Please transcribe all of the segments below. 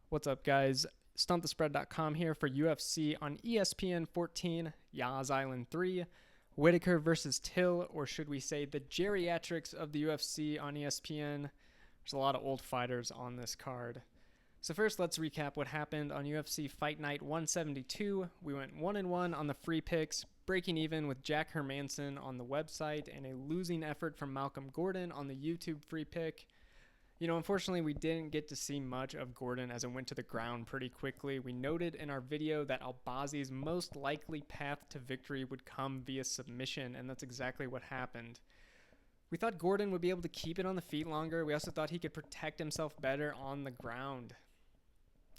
What's up, guys? StumpTheSpread.com here for UFC on ESPN 14, Yas Island 3, Whittaker versus Till, or should we say the geriatrics of the UFC on ESPN. There's a lot of old fighters on this card. So first, let's recap what happened on UFC Fight Night 172. We went 1-1 on the free picks, breaking even with Jack Hermanson on the website, and a losing effort from Malcolm Gordon on the YouTube free pick. Unfortunately, we didn't get to see much of Gordon as it went to the ground pretty quickly. We noted in our video that Albazi's most likely path to victory would come via submission, and that's exactly what happened. We thought Gordon would be able to keep it on the feet longer. We also thought he could protect himself better on the ground.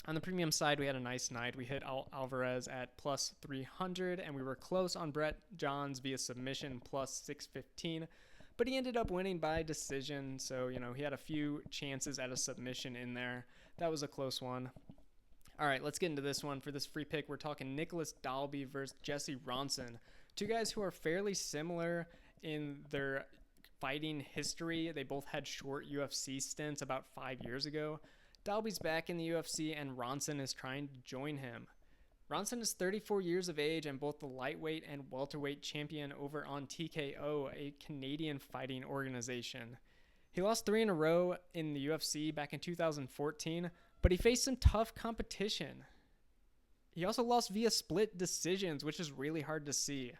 On the premium side, we had a nice night. We hit Alvarez at plus 300, and we were close on Brett Johns via submission plus 615. But he ended up winning by decision, so, he had a few chances at a submission in there. That was a close one. All right, let's get into this one. For this free pick, we're talking Nicolas Dalby versus Jesse Ronson. Two guys who are fairly similar in their fighting history. They both had short UFC stints about 5 years ago. Dalby's back in the UFC, and Ronson is trying to join him. Ronson is 34 years of age and both the lightweight and welterweight champion over on TKO, a Canadian fighting organization. He lost 3 in a row in the UFC back in 2014, but he faced some tough competition. He also lost via split decisions, which is really hard to see.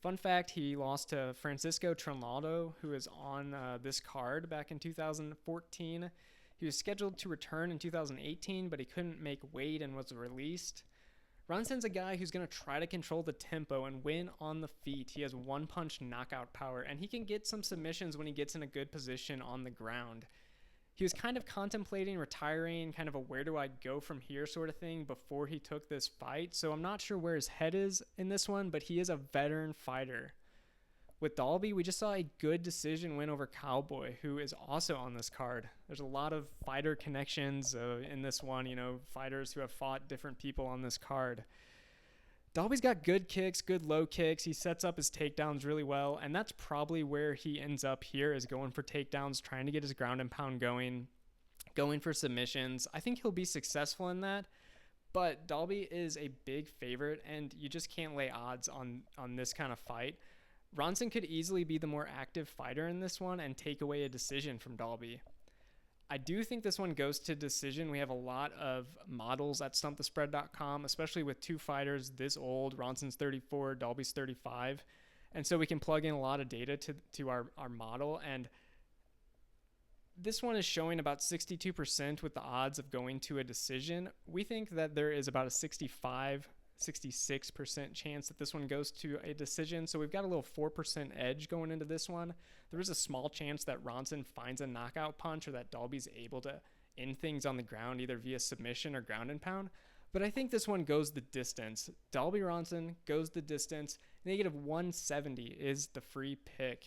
Fun fact, he lost to Francisco Trinaldo, who is on this card back in 2014. He was scheduled to return in 2018, but he couldn't make weight and was released. Ronson's a guy who's going to try to control the tempo and win on the feet. He has one-punch knockout power, and he can get some submissions when he gets in a good position on the ground. He was kind of contemplating retiring, kind of a where do I go from here sort of thing before he took this fight, so I'm not sure where his head is in this one, but he is a veteran fighter. With Dalby, we just saw a good decision win over Cowboy, who is also on this card. There's a lot of fighter connections in this one, fighters who have fought different people on this card. Dalby's got good kicks, good low kicks. He sets up his takedowns really well, and that's probably where he ends up here, is going for takedowns, trying to get his ground and pound going for submissions. I think he'll be successful in that, but Dalby is a big favorite, and you just can't lay odds on this kind of fight. Ronson could easily be the more active fighter in this one and take away a decision from Dalby. I do think this one goes to decision. We have a lot of models at StumpTheSpread.com, especially with two fighters this old. Ronson's 34, Dalby's 35. And so we can plug in a lot of data to our model. And this one is showing about 62% with the odds of going to a decision. We think that there is about a 66% chance that this one goes to a decision. So we've got a little 4% edge going into this one. There is a small chance that Ronson finds a knockout punch or that Dalby's able to end things on the ground, either via submission or ground and pound. But I think this one goes the distance. Dalby Ronson goes the distance. Negative 170 is the free pick.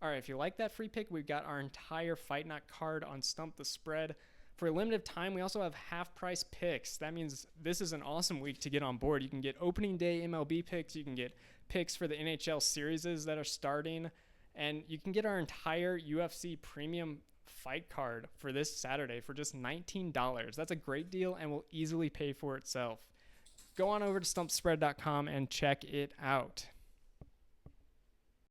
All right, if you like that free pick, we've got our entire Fight Night card on Stump the Spread. For a limited time, we also have half-price picks. That means this is an awesome week to get on board. You can get opening day MLB picks. You can get picks for the NHL series that are starting. And you can get our entire UFC premium fight card for this Saturday for just $19. That's a great deal and will easily pay for itself. Go on over to stumpspread.com and check it out.